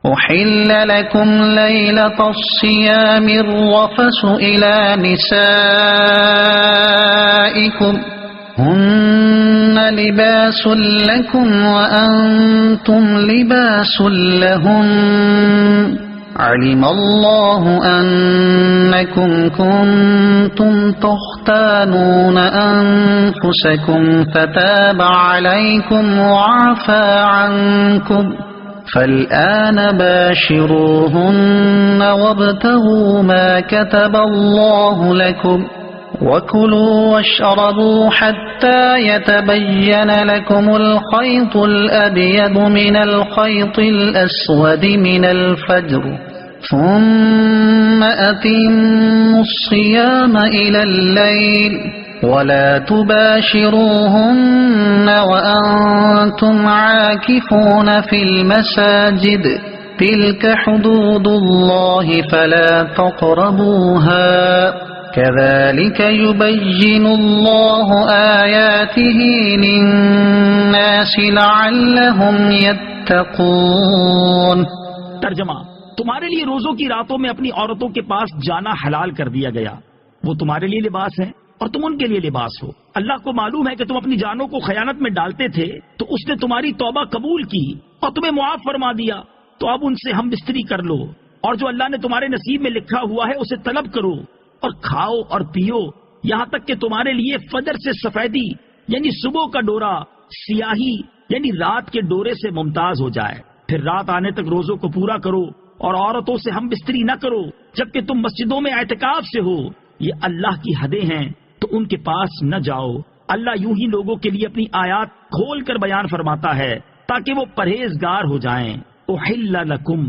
أحل لكم ليلة الصيام الرفث إلى نسائكم هن لباس لكم وأنتم لباس لهن علم الله أنكم كنتم تختانون أنفسكم فتاب عليكم وعفى عنكم فالآن باشروهن وابتغوا ما كتب الله لكم وكلوا واشربوا حتى يتبين لكم الخيط الأبيض من الخيط الأسود من الفجر ثم أتموا الصيام إلى الليل ولا تباشروهن وأنتم عاكفون في المساجد تلك حدود الله فلا تقربوها كذلك يبين الله آياته للناس لعلهم يتقون۔ ترجمہ: تمہارے لیے روزوں کی راتوں میں اپنی عورتوں کے پاس جانا حلال کر دیا گیا، وہ تمہارے لیے لباس ہے اور تم ان کے لیے لباس ہو۔ اللہ کو معلوم ہے کہ تم اپنی جانوں کو خیانت میں ڈالتے تھے تو اس نے تمہاری توبہ قبول کی اور تمہیں معاف فرما دیا، تو اب ان سے ہم بستری کر لو، اور جو اللہ نے تمہارے نصیب میں لکھا ہوا ہے اسے طلب کرو، اور کھاؤ اور پیو یہاں تک کہ تمہارے لیے فجر سے سفیدی یعنی صبح کا ڈورا، سیاہی یعنی رات کے ڈورے سے ممتاز ہو جائے، پھر رات آنے تک روزوں کو پورا کرو اور عورتوں سے ہم بستری نہ کرو جبکہ تم مسجدوں میں اعتکاف سے ہو، یہ اللہ کی حدیں ہیں تو ان کے پاس نہ جاؤ۔ اللہ یوں ہی لوگوں کے لیے اپنی آیات کھول کر بیان فرماتا ہے تاکہ وہ پرہیزگار ہو جائیں۔ احل لکم،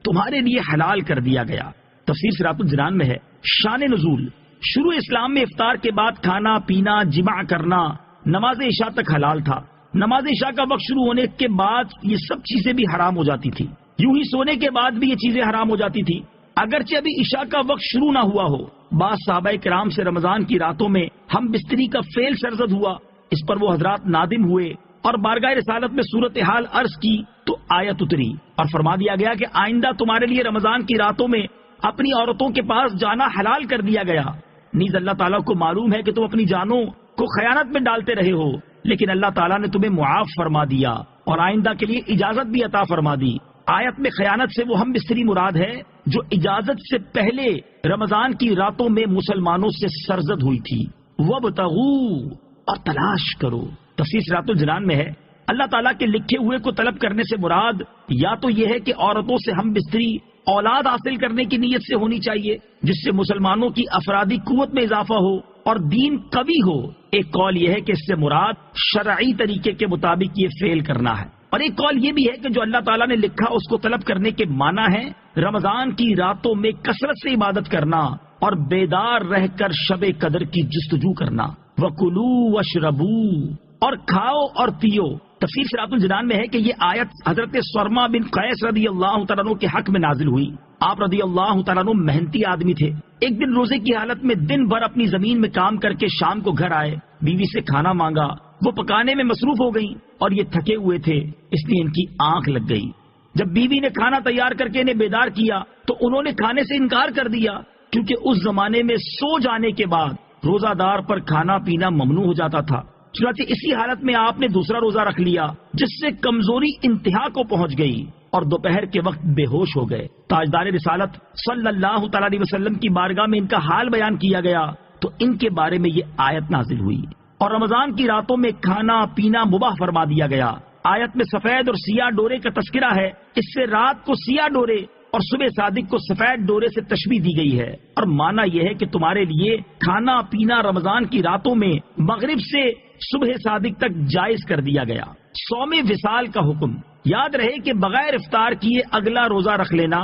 تمہارے لیے حلال کر دیا گیا۔ تفسیر صراط الجنان میں ہے شان نزول: شروع اسلام میں افطار کے بعد کھانا پینا، جماع کرنا نماز عشاء تک حلال تھا۔ نماز عشاء کا وقت شروع ہونے کے بعد یہ سب چیزیں بھی حرام ہو جاتی تھی، یوں ہی سونے کے بعد بھی یہ چیزیں حرام ہو جاتی تھی اگرچہ ابھی عشاء کا وقت شروع نہ ہوا ہو۔ بعض صحابہ کرام سے رمضان کی راتوں میں ہم بستری کا فعل سرزد ہوا، اس پر وہ حضرات نادم ہوئے اور بارگاہ رسالت میں صورتحال عرض کی تو آیت اتری اور فرما دیا گیا کہ آئندہ تمہارے لیے رمضان کی راتوں میں اپنی عورتوں کے پاس جانا حلال کر دیا گیا۔ نیز اللہ تعالیٰ کو معلوم ہے کہ تم اپنی جانوں کو خیانت میں ڈالتے رہے ہو، لیکن اللہ تعالیٰ نے تمہیں معاف فرما دیا اور آئندہ کے لیے اجازت بھی عطا فرما دی۔ آیت میں خیانت سے وہ ہم بستری مراد ہے جو اجازت سے پہلے رمضان کی راتوں میں مسلمانوں سے سرزد ہوئی تھی۔ وَابْتَغُوا، اور تلاش کرو۔ تفسیر صراط الجنان میں ہے اللہ تعالیٰ کے لکھے ہوئے کو طلب کرنے سے مراد یا تو یہ ہے کہ عورتوں سے ہم بستری اولاد حاصل کرنے کی نیت سے ہونی چاہیے جس سے مسلمانوں کی افرادی قوت میں اضافہ ہو اور دین قوی ہو۔ ایک قول یہ ہے کہ اس سے مراد شرعی طریقے کے مطابق یہ فعل کرنا ہے، اور ایک قول یہ بھی ہے کہ جو اللہ تعالیٰ نے لکھا اس کو طلب کرنے کے معنی ہے رمضان کی راتوں میں کثرت سے عبادت کرنا اور بیدار رہ کر شب قدر کی جستجو کرنا۔ وَكُلُوا وَاشْرَبُوا، اور کھاؤ اور پیو۔ تفسیر صراط الجنان میں ہے کہ یہ آیت حضرت سرما بن قیس رضی اللہ تعالیٰ عنہ کے حق میں نازل ہوئی۔ آپ رضی اللہ تعالیٰ عنہ محنتی آدمی تھے، ایک دن روزے کی حالت میں دن بھر اپنی زمین میں کام کر کے شام کو گھر آئے، بیوی سے کھانا مانگا، وہ پکانے میں مصروف ہو گئیں اور یہ تھکے ہوئے تھے اس لیے ان کی آنکھ لگ گئی۔ جب بیوی نے کھانا تیار کر کے انہیں بیدار کیا تو انہوں نے کھانے سے انکار کر دیا، کیونکہ اس زمانے میں سو جانے کے بعد روزہ دار پر کھانا پینا ممنوع ہو جاتا تھا۔ چنانچہ اسی حالت میں آپ نے دوسرا روزہ رکھ لیا جس سے کمزوری انتہا کو پہنچ گئی اور دوپہر کے وقت بے ہوش ہو گئے۔ تاجدار رسالت صلی اللہ تعالی علیہ وسلم کی بارگاہ میں ان کا حال بیان کیا گیا تو ان کے بارے میں یہ آیت نازل ہوئی اور رمضان کی راتوں میں کھانا پینا مباح فرما دیا گیا۔ آیت میں سفید اور سیاہ ڈورے کا تذکرہ ہے، اس سے رات کو سیاہ ڈورے اور صبح صادق کو سفید ڈورے سے تشبیہ دی گئی ہے، اور معنی یہ ہے کہ تمہارے لیے کھانا پینا رمضان کی راتوں میں مغرب سے صبح صادق تک جائز کر دیا گیا۔ صوم وصال کا حکم، یاد رہے کہ بغیر افطار کیے اگلا روزہ رکھ لینا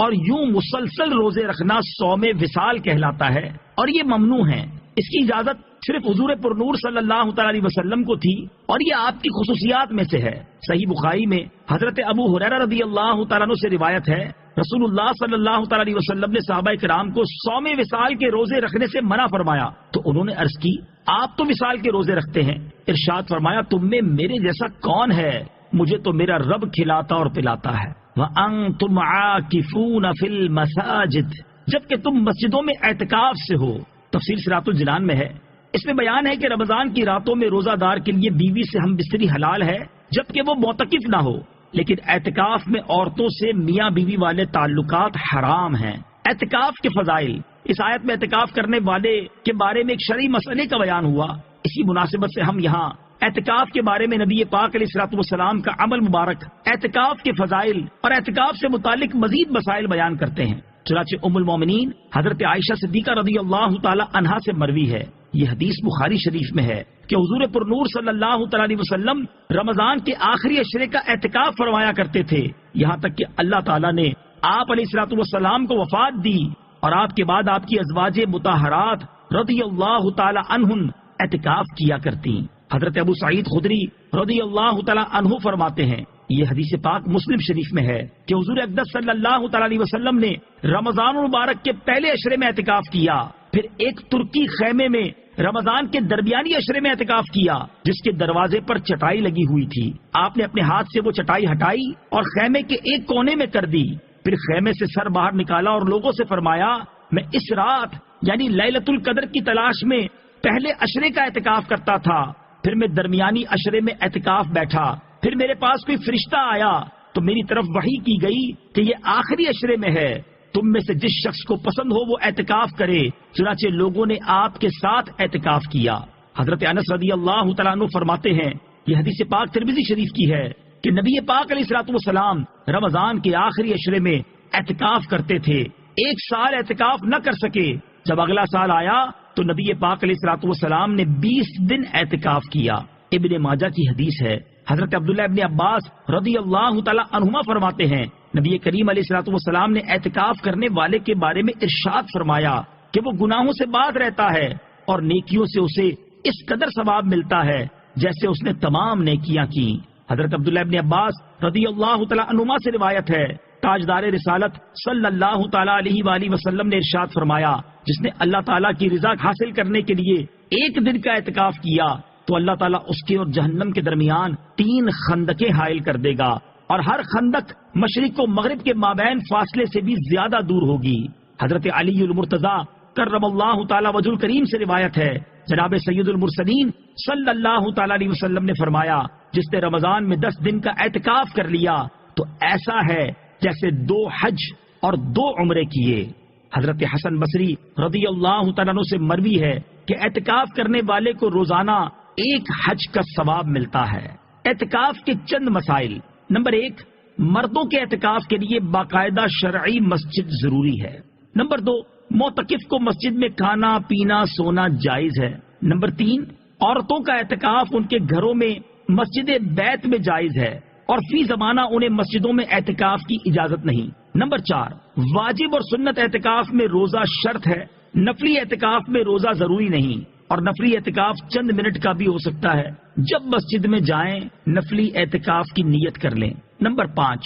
اور یوں مسلسل روزے رکھنا صوم وصال کہلاتا ہے اور یہ ممنوع ہے۔ اس کی اجازت صرف حضور پرنور صلی اللہ تعالی علیہ وسلم کو تھی اور یہ آپ کی خصوصیات میں سے ہے۔ صحیح بخاری میں حضرت ابو ہریرہ رضی اللہ تعالیٰ عنہ سے روایت ہے، رسول اللہ صلی اللہ تعالی علیہ وسلم نے صحابہ کرام کو صوم وصال کے روزے رکھنے سے منع فرمایا تو انہوں نے عرض کی آپ تو وصال کے روزے رکھتے ہیں، ارشاد فرمایا تم میں میرے جیسا کون ہے، مجھے تو میرا رب کھلاتا اور پلاتا ہے۔ وَأَنْتُمْ عَاكِفُونَ فِي الْمَسَاجِدِ، جبکہ تم مسجدوں میں اعتکاف سے ہو۔ تفسیر صراط الجنان میں ہے، اس میں بیان ہے کہ رمضان کی راتوں میں روزہ دار کے لیے بیوی سے ہم بستری حلال ہے جبکہ وہ معتکف نہ ہو، لیکن اعتکاف میں عورتوں سے میاں بیوی والے تعلقات حرام ہیں۔ اعتکاف کے فضائل، اس آیت میں اعتکاف کرنے والے کے بارے میں ایک شرعی مسئلے کا بیان ہوا، اسی مناسبت سے ہم یہاں اعتکاف کے بارے میں نبی پاک علیہ الصلوۃ والسلام کا عمل مبارک، اعتکاف کے فضائل اور اعتکاف سے متعلق مزید مسائل بیان کرتے ہیں۔ چنانچہ ام المومنین حضرت عائشہ صدیقہ رضی اللہ تعالی عنہا سے مروی ہے، یہ حدیث بخاری شریف میں ہے کہ حضور پر نور صلی اللہ تعالی علیہ وسلم رمضان کے آخری عشرے کا اعتکاف فرمایا کرتے تھے، یہاں تک کہ اللہ تعالیٰ نے آپ علیہ الصلوۃ والسلام کو وفات دی اور آپ کے بعد آپ کی ازواج مطہرات رضی اللہ تعالی عنہن اعتکاف کیا کرتی۔ حضرت ابو سعید خدری رضی اللہ تعالی عنہ فرماتے ہیں، یہ حدیث پاک مسلم شریف میں ہے کہ حضور اقدس صلی اللہ تعالی علیہ وسلم نے رمضان المبارک کے پہلے عشرے میں اعتکاف کیا، پھر ایک ترکی خیمے میں رمضان کے درمیانی عشرے میں اعتکاف کیا جس کے دروازے پر چٹائی لگی ہوئی تھی۔ آپ نے اپنے ہاتھ سے وہ چٹائی ہٹائی اور خیمے کے ایک کونے میں کر دی، پھر خیمے سے سر باہر نکالا اور لوگوں سے فرمایا، میں اس رات یعنی لیلۃ القدر کی تلاش میں پہلے عشرے کا اعتکاف کرتا تھا، پھر میں درمیانی عشرے میں اعتکاف بیٹھا، پھر میرے پاس کوئی فرشتہ آیا تو میری طرف وحی کی گئی کہ یہ آخری عشرے میں ہے، تم میں سے جس شخص کو پسند ہو وہ اعتکاف کرے۔ چنانچہ لوگوں نے آپ کے ساتھ اعتکاف کیا۔ حضرت انس رضی اللہ تعالیٰ عنہ فرماتے ہیں، یہ حدیث پاک ترمذی شریف کی ہے کہ نبی پاک علیہ الصلوۃ والسلام رمضان کے آخری عشرے میں اعتکاف کرتے تھے، ایک سال اعتکاف نہ کر سکے، جب اگلا سال آیا تو نبی پاک علیہ الصلوۃ والسلام نے 20 دن اعتکاف کیا۔ ابن ماجہ کی حدیث ہے، حضرت عبداللہ ابن عباس رضی اللہ تعالی عنہما فرماتے ہیں، نبی کریم علیہ الصلوۃ والسلام نے اعتکاف کرنے والے کے بارے میں ارشاد فرمایا کہ وہ گناہوں سے باز رہتا ہے اور نیکیوں سے اسے اس قدر ثواب ملتا ہے جیسے اس نے تمام نیکیاں کی۔ حضرت عبداللہ ابن عباس رضی اللہ تعالی عنہما سے روایت ہے، تاجدار رسالت صلی اللہ تعالی علیہ وآلہ وسلم نے ارشاد فرمایا، جس نے اللہ تعالیٰ کی رضا حاصل کرنے کے لیے ایک دن کا اعتکاف کیا تو اللہ تعالیٰ اس کے اور جہنم کے درمیان 3 خندقیں حائل کر دے گا، اور ہر خندق مشرق و مغرب کے مابین فاصلے سے بھی زیادہ دور ہوگی۔ حضرت علی المرتضی کرم اللہ تعالی وجہ الکریم سے روایت ہے، جناب سید المرسلین صلی اللہ تعالی علیہ وسلم نے فرمایا، جس نے رمضان میں 10 دن کا اعتکاف کر لیا تو ایسا ہے جیسے 2 حج اور 2 عمرے کیے۔ حضرت حسن بصری رضی اللہ تعالیٰ عنہ سے مروی ہے کہ اعتکاف کرنے والے کو روزانہ 1 حج کا ثواب ملتا ہے۔ اعتکاف کے چند مسائل۔ نمبر 1، مردوں کے اعتکاف کے لیے باقاعدہ شرعی مسجد ضروری ہے۔ نمبر 2، معتکف کو مسجد میں کھانا پینا سونا جائز ہے۔ نمبر 3، عورتوں کا اعتکاف ان کے گھروں میں مسجد بیت میں جائز ہے اور فی زمانہ انہیں مسجدوں میں اعتکاف کی اجازت نہیں۔ نمبر 4، واجب اور سنت اعتکاف میں روزہ شرط ہے، نفلی اعتکاف میں روزہ ضروری نہیں، اور نفلی اعتکاف چند منٹ کا بھی ہو سکتا ہے۔ جب مسجد میں جائیں نفلی اعتکاف کی نیت کر لیں۔ نمبر 5،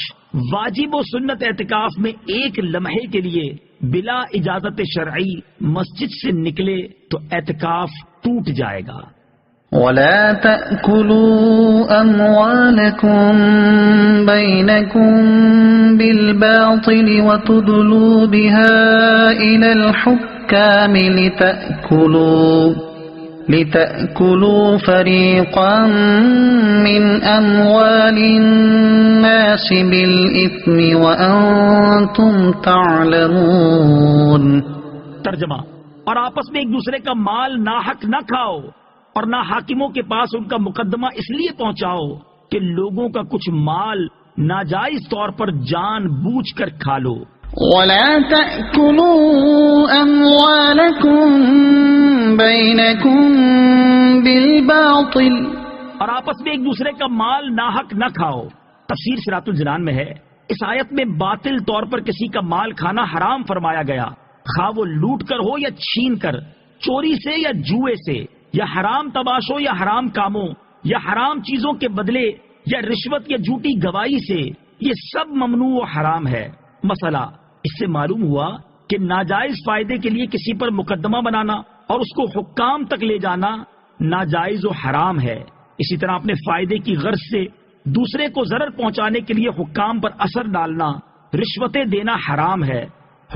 واجب و سنت اعتکاف میں 1 لمحے کے لیے بلا اجازت شرعی مسجد سے نکلے تو اعتکاف ٹوٹ جائے گا۔ وَلَا تَأْكُلُوا أَمْوَالَكُمْ بَيْنَكُمْ بِالْبَاطِلِ وَتُدْلُوا بِهَا إِلَى الْحُكَّامِ لِتَأْكُلُوا فَرِيقًا مِّنْ أَمْوَالِ النَّاسِ بِالْإِثْمِ وَأَنْتُمْ تَعْلَمُونَ۔ ترجمہ، اور آپس میں ایک دوسرے کا مال ناحق نہ کھاؤ اور نہ حاکموں کے پاس ان کا مقدمہ اس لیے پہنچاؤ کہ لوگوں کا کچھ مال ناجائز طور پر جان بوجھ کر کھا لو۔ وَلَا تَأْكُلُوا أَمْوَالَكُمْ بَيْنَكُمْ بِالْبَاطِلِ، اور آپس میں ایک دوسرے کا مال ناحق نہ کھاؤ۔ تفسیر صراط الجنان میں ہے، اس آیت میں باطل طور پر کسی کا مال کھانا حرام فرمایا گیا، خواہ وہ لوٹ کر ہو یا چھین کر، چوری سے یا جوئے سے، یا حرام تماشوں یا حرام کاموں یا حرام چیزوں کے بدلے یا رشوت یا جھوٹی گواہی سے، یہ سب ممنوع و حرام ہے۔ مسئلہ، اس سے معلوم ہوا کہ ناجائز فائدے کے لیے کسی پر مقدمہ بنانا اور اس کو حکام تک لے جانا ناجائز و حرام ہے۔ اسی طرح اپنے فائدے کی غرض سے دوسرے کو ضرر پہنچانے کے لیے حکام پر اثر ڈالنا، رشوتیں دینا حرام ہے۔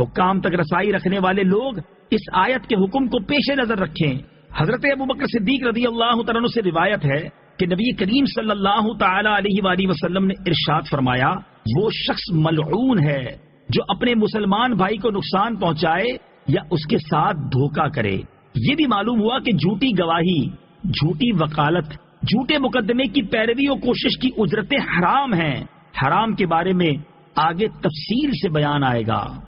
حکام تک رسائی رکھنے والے لوگ اس آیت کے حکم کو پیش نظر رکھیں۔ حضرت ابوبکر صدیق رضی اللہ تعالیٰ عنہ سے روایت ہے کہ نبی کریم صلی اللہ تعالی علیہ وآلہ وسلم نے ارشاد فرمایا، وہ شخص ملعون ہے جو اپنے مسلمان بھائی کو نقصان پہنچائے یا اس کے ساتھ دھوکہ کرے۔ یہ بھی معلوم ہوا کہ جھوٹی گواہی، جھوٹی وکالت، جھوٹے مقدمے کی پیروی اور کوشش کی اجرتیں حرام ہیں۔ حرام کے بارے میں آگے تفصیل سے بیان آئے گا۔